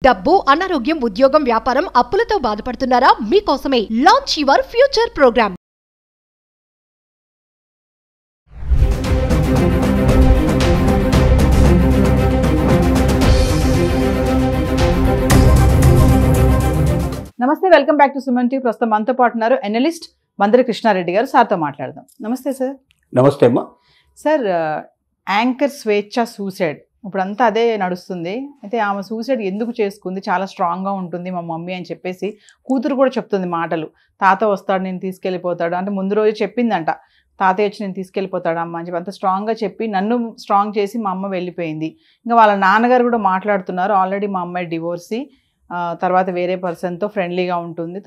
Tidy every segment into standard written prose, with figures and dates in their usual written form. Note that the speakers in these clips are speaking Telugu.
డబ్బు, అనారోగ్యం, ఉద్యోగం, వ్యాపారం, అప్పులతో బాధపడుతున్నారా? మీకోసమే లాంచ్ యువర్ ఫ్యూచర్ ప్రోగ్రామ్. నమస్తే, welcome back to Suman TV. ప్రస్తుతం మనతో పాటు ఉన్నారు ఎనలిస్ట్ మందరి కృష్ణారెడ్డి గారు. సార్తో మాట్లాడదాం. నమస్తే సార్. నమస్తే అమ్మా. సార్, యాంకర్ స్వేచ్ఛ సూసైడ్ ఇప్పుడంతా అదే నడుస్తుంది. అయితే ఆమె సూసైడ్ ఎందుకు చేసుకుంది? చాలా స్ట్రాంగ్గా ఉంటుంది మా మమ్మీ అని చెప్పేసి కూతురు కూడా చెప్తుంది మాటలు. తాత వస్తాడు, నేను తీసుకెళ్ళిపోతాడు అంటే ముందు రోజు చెప్పిందంట. తాతయ్య వచ్చి నేను తీసుకెళ్ళిపోతాడు అమ్మ అని చెప్పి అంత స్ట్రాంగ్గా చెప్పి నన్ను స్ట్రాంగ్ చేసి మా అమ్మ వెళ్ళిపోయింది. ఇంకా వాళ్ళ నాన్నగారు కూడా మాట్లాడుతున్నారు, ఆల్రెడీ మా అమ్మాయి డివోర్సీ, తర్వాత వేరే పర్సన్తో ఫ్రెండ్లీగా ఉంటుంది,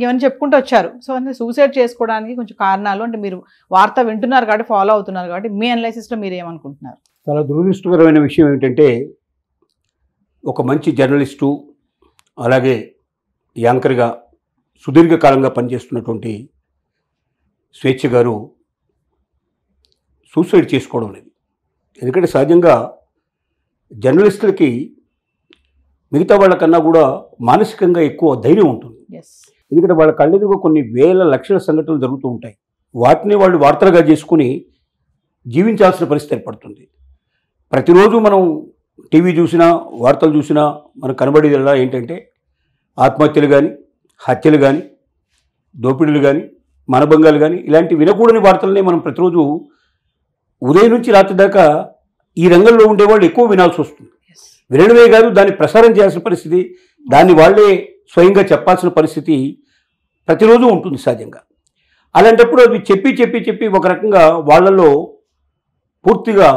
ఇవన్నీ చెప్పుకుంటూ వచ్చారు. సో అంటే సూసైడ్ చేసుకోవడానికి కొంచెం కారణాలు అంటే మీరు వార్త వింటున్నారు కాబట్టి, ఫాలో అవుతున్నారు కాబట్టి, మీ అనలైసిస్లో మీరు ఏమనుకుంటున్నారు? చాలా దురదృష్టకరమైన విషయం ఏమిటంటే, ఒక మంచి జర్నలిస్టు అలాగే యాంకర్గా సుదీర్ఘకాలంగా పనిచేస్తున్నటువంటి స్వేచ్ఛ గారు సూసైడ్ చేసుకోవడం లేదు. ఎందుకంటే సహజంగా జర్నలిస్టులకి మిగతా వాళ్ళకన్నా కూడా మానసికంగా ఎక్కువ ధైర్యం ఉంటుంది. ఎందుకంటే వాళ్ళ కళ్ళెదురుగా కొన్ని వేల లక్షల సంఘటనలు జరుగుతూ ఉంటాయి. వాటిని వాళ్ళు వార్తలుగా చేసుకుని జీవించాల్సిన పరిస్థితి ఏర్పడుతుంది. ప్రతిరోజు మనం టీవీ చూసినా వార్తలు చూసినా మనకు కనబడేదిలా ఏంటంటే ఆత్మహత్యలు కానీ, హత్యలు కానీ, దోపిడీలు కానీ, మానభంగాలు కానీ, ఇలాంటి వినకూడని వార్తలనే మనం ప్రతిరోజు ఉదయం నుంచి రాత్రి దాకా ఈ రంగంలో ఉండేవాళ్ళు ఎక్కువ వినాల్సి వస్తుంది. వినడమే కాదు, దాన్ని ప్రసారం చేయాల్సిన పరిస్థితి, దాన్ని వాళ్ళే స్వయంగా చెప్పాల్సిన పరిస్థితి ప్రతిరోజు ఉంటుంది సహజంగా. అలాంటప్పుడు అది చెప్పి ఒక రకంగా వాళ్ళలో పూర్తిగా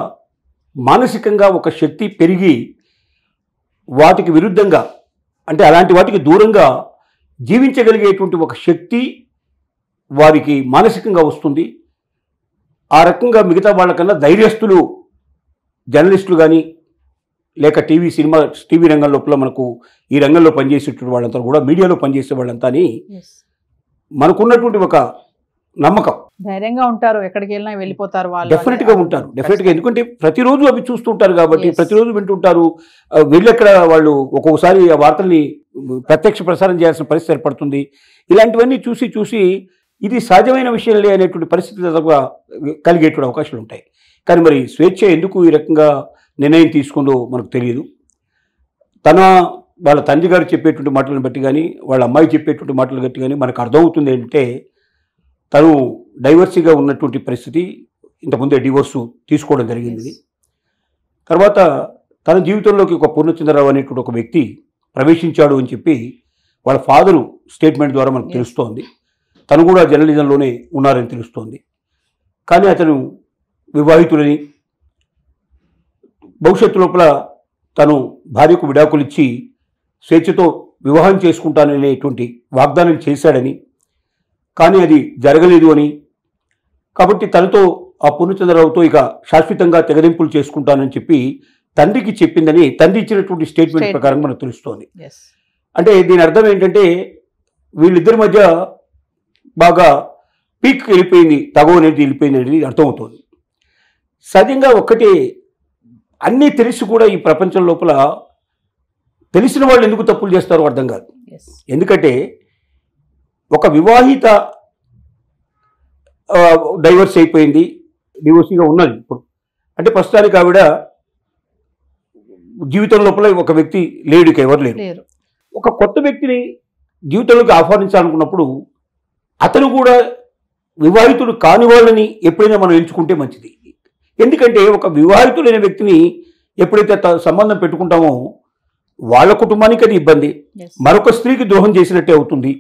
మానసికంగా ఒక శక్తి పెరిగి వాటికి విరుద్ధంగా అంటే అలాంటి వాటికి దూరంగా జీవించగలిగేటువంటి ఒక శక్తి వారికి మానసికంగా వస్తుంది. ఆ రకంగా మిగతా వాళ్ళకన్నా ధైర్యస్తులు జర్నలిస్టులు కానీ లేక టీవీ రంగం లోపల మనకు ఈ రంగంలో పనిచేసేటువంటి వాళ్ళంతా కూడా, మీడియాలో పనిచేసే వాళ్ళంతా అని మనకున్నటువంటి ఒక నమ్మకం. ధైర్యంగా ఉంటారు, ఎక్కడికి వెళ్ళినా వెళ్ళిపోతారు వాళ్ళు. డెఫినెట్గా ఉంటారు, డెఫినెట్గా. ఎందుకంటే ప్రతిరోజు అవి చూస్తుంటారు కాబట్టి, ప్రతిరోజు వింటుంటారు. వెళ్ళెక్కడ వాళ్ళు ఒక్కొక్కసారి ఆ వార్తల్ని ప్రత్యక్ష ప్రసారం చేయాల్సిన పరిస్థితి ఏర్పడుతుంది. ఇలాంటివన్నీ చూసి ఇది సహజమైన విషయంలే అనేటువంటి పరిస్థితి కలిగేటువంటి అవకాశాలు ఉంటాయి. కానీ మరి స్వేచ్ఛ ఎందుకు ఈ రకంగా నిర్ణయం తీసుకుందో మనకు తెలియదు. వాళ్ళ తండ్రి గారు చెప్పేటువంటి మాటలను బట్టి కానీ, వాళ్ళ అమ్మాయి చెప్పేటువంటి మాటలు బట్టి కానీ మనకు అర్థమవుతుంది ఏంటంటే, తను డైవర్సీగా ఉన్నటువంటి పరిస్థితి, ఇంతకుముందే డివోర్సు తీసుకోవడం జరిగింది. తర్వాత తన జీవితంలోకి ఒక పూర్ణచంద్రరావు అనేటువంటి ఒక వ్యక్తి ప్రవేశించాడు అని చెప్పి వాళ్ళ ఫాదరు స్టేట్మెంట్ ద్వారా మనకు తెలుస్తోంది. తను కూడా జర్నలిజంలోనే ఉన్నారని తెలుస్తోంది. కానీ అతను వివాహితులని, భవిష్యత్తు లోపల తను భార్యకు విడాకులు ఇచ్చి స్వేచ్ఛతో వివాహం చేసుకుంటాననేటువంటి వాగ్దానం చేశాడని, కానీ అది జరగలేదు అని, కాబట్టి తనతో ఆ పూర్ణచంద్రరావుతో ఇక శాశ్వతంగా తెగదింపులు చేసుకుంటానని చెప్పి తండ్రికి చెప్పిందని తండ్రి ఇచ్చినటువంటి స్టేట్మెంట్ ప్రకారం మనకు తెలుస్తోంది. అంటే దీని అర్థం ఏంటంటే, వీళ్ళిద్దరి మధ్య బాగా పీక్ వెళ్ళిపోయింది, తగవ అనేది వెళ్ళిపోయింది అనేది అర్థమవుతుంది. సహజంగా ఒక్కటే, అన్నీ తెలిసి కూడా ఈ ప్రపంచం లోపల తెలిసిన వాళ్ళు ఎందుకు తప్పులు చేస్తారో అర్థం కాదు. ఎందుకంటే ఒక వివాహిత డైవర్స్ అయిపోయింది, డివోర్సీగా ఉన్నది ఇప్పుడు అంటే ప్రస్తుతానికి ఆవిడ జీవితం లోపల ఒక వ్యక్తి లేడు, ఎవరు లేరు. ఒక కొత్త వ్యక్తిని జీవితంలోకి ఆహ్వానించాలనుకున్నప్పుడు అతను కూడా వివాహితుడు కాని వాళ్ళని ఎప్పుడైనా మనం ఎంచుకుంటే మంచిది. ఎందుకంటే ఒక వివాహితుడైన వ్యక్తిని ఎప్పుడైతే సంబంధం పెట్టుకుంటామో వాళ్ళ కుటుంబానికి అది ఇబ్బంది, మరొక స్త్రీకి ద్రోహం చేసినట్టే అవుతుంది.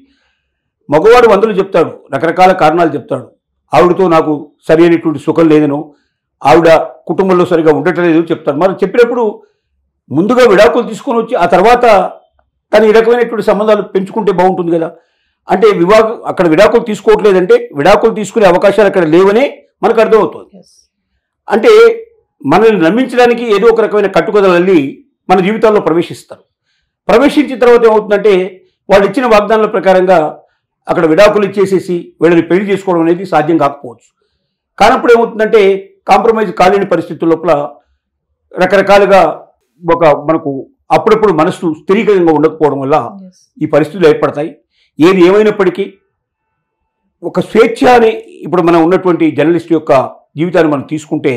మగవాడు వందలు చెప్తాడు, రకరకాల కారణాలు చెప్తాడు. ఆవిడతో నాకు సరి అయినటువంటి సుఖం లేదనో, ఆవిడ కుటుంబంలో సరిగా ఉండటం లేదో చెప్తాడు. మరి చెప్పినప్పుడు ముందుగా విడాకులు తీసుకొని వచ్చి ఆ తర్వాత తను ఈ రకమైనటువంటి సంబంధాలు పెంచుకుంటే బాగుంటుంది కదా. అంటే అక్కడ విడాకులు తీసుకోవట్లేదంటే విడాకులు తీసుకునే అవకాశాలు అక్కడ లేవనే మనకు అర్థమవుతుంది. అంటే మనల్ని నమ్మించడానికి ఏదో ఒక రకమైన కట్టుకథలల్లి మన జీవితాల్లో ప్రవేశించిన తర్వాత ఏమవుతుందంటే, వాళ్ళు ఇచ్చిన వాగ్దానాల ప్రకారంగా అక్కడ విడాకులు ఇచ్చేసేసి వీళ్ళని పెళ్లి చేసుకోవడం అనేది సాధ్యం కాకపోవచ్చు. కానప్పుడు ఏమవుతుందంటే, కాంప్రమైజ్ కాలేని పరిస్థితుల లోపల రకరకాలుగా మనకు అప్పుడప్పుడు మనసు స్థిరీకరంగా ఉండకపోవడం వల్ల ఈ పరిస్థితులు ఏర్పడతాయి. ఏది ఏమైనప్పటికీ ఒక స్వేచ్ఛ అని ఇప్పుడు మనం ఉన్నటువంటి జర్నలిస్ట్ యొక్క జీవితాన్ని మనం తీసుకుంటే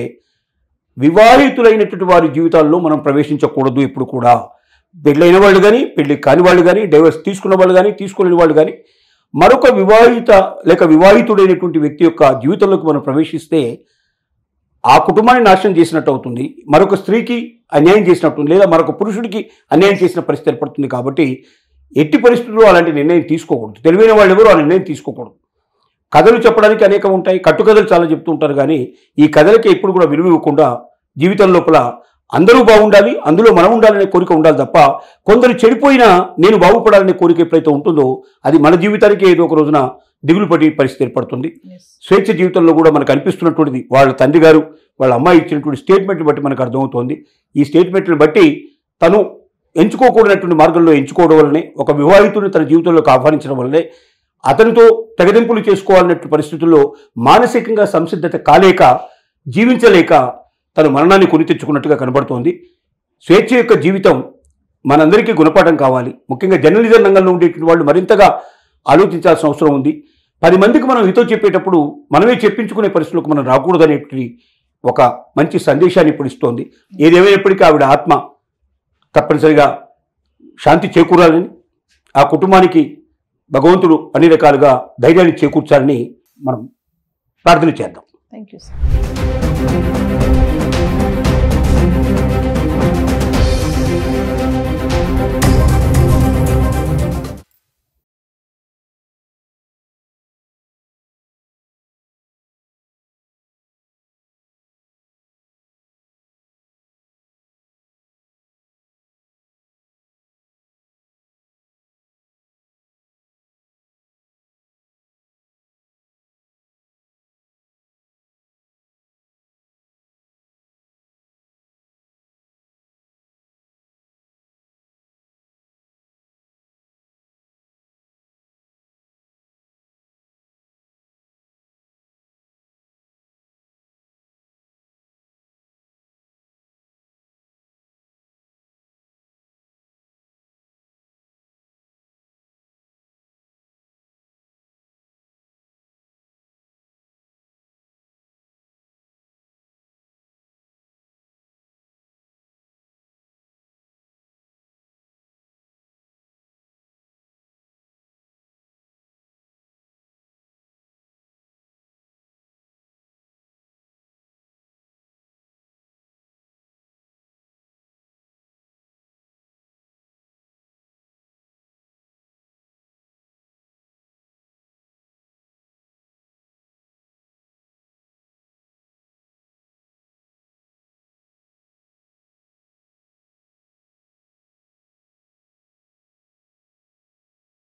వివాహితులైనటువంటి వారి జీవితాల్లో మనం ప్రవేశించకూడదు. ఎప్పుడు కూడా పెళ్ళైన వాళ్ళు కానీ, పెళ్లి కాని వాళ్ళు కానీ, డైవర్స్ తీసుకున్న వాళ్ళు కానీ, తీసుకోలేని వాళ్ళు కానీ, మరొక వివాహిత లేక వివాహితుడైనటువంటి వ్యక్తి యొక్క జీవితంలోకి మనం ప్రవేశిస్తే ఆ కుటుంబాన్ని నాశనం చేసినట్టు అవుతుంది, మరొక స్త్రీకి అన్యాయం చేసినట్టు, లేదా మరొక పురుషుడికి అన్యాయం చేసిన పరిస్థితి ఏర్పడుతుంది. కాబట్టి ఎట్టి పరిస్థితుల్లో అలాంటి నిర్ణయం తీసుకోకూడదు. తెలివైన వాళ్ళు ఎవరు ఆ నిర్ణయం తీసుకోకూడదు. కథలు చెప్పడానికి అనేకం ఉంటాయి, కట్టుకథలు చాలా చెప్తూ ఉంటారు, కానీ ఈ కథలకి ఎప్పుడు కూడా విలువ ఇవ్వకుండా జీవితం లోపల అందరూ బాగుండాలి, అందులో మనం ఉండాలనే కోరిక ఉండాలి తప్ప కొందరు చెడిపోయినా నేను బాగుపడాలనే కోరిక ఎప్పుడైతే ఉంటుందో అది మన జీవితానికి ఏదో ఒక రోజున దిగులు పడి పరిస్థితి ఏర్పడుతుంది. స్వేచ్ఛ జీవితంలో కూడా మనకు అనిపిస్తున్నటువంటిది వాళ్ళ తండ్రి గారు వాళ్ళ అమ్మాయి ఇచ్చినటువంటి స్టేట్మెంట్ని బట్టి మనకు అర్థమవుతోంది. ఈ స్టేట్మెంట్ని బట్టి తను ఎంచుకోకూడనటువంటి మార్గంలో ఎంచుకోవడం వల్లనే, ఒక వివాహితుడిని తన జీవితంలోకి ఆహ్వానించడం వల్లనే అతనితో తెగదింపులు చేసుకోవాలన్నట్టు పరిస్థితుల్లో మానసికంగా సంసిద్ధత కాలేక, జీవించలేక తను మరణాన్ని కొని తెచ్చుకున్నట్టుగా కనబడుతోంది. స్వేచ్ఛ యొక్క జీవితం మనందరికీ గుణపాఠం కావాలి. ముఖ్యంగా జర్నలిజం రంగంలో ఉండేటువంటి వాళ్ళు మరింతగా ఆలోచించాల్సిన అవసరం ఉంది. 10 మందికి మనం హితో చెప్పేటప్పుడు మనమే చెప్పించుకునే పరిస్థితులకు మనం రాకూడదనేటువంటి ఒక మంచి సందేశాన్ని ఇప్పుడు ఇస్తోంది. ఏదేమైనప్పటికీ ఆవిడ ఆత్మ తప్పనిసరిగా శాంతి చేకూరాలని, ఆ కుటుంబానికి భగవంతుడు అన్ని రకాలుగా ధైర్యాన్ని చేకూర్చాలని మనం ప్రార్థన చేద్దాం. Thank you sir.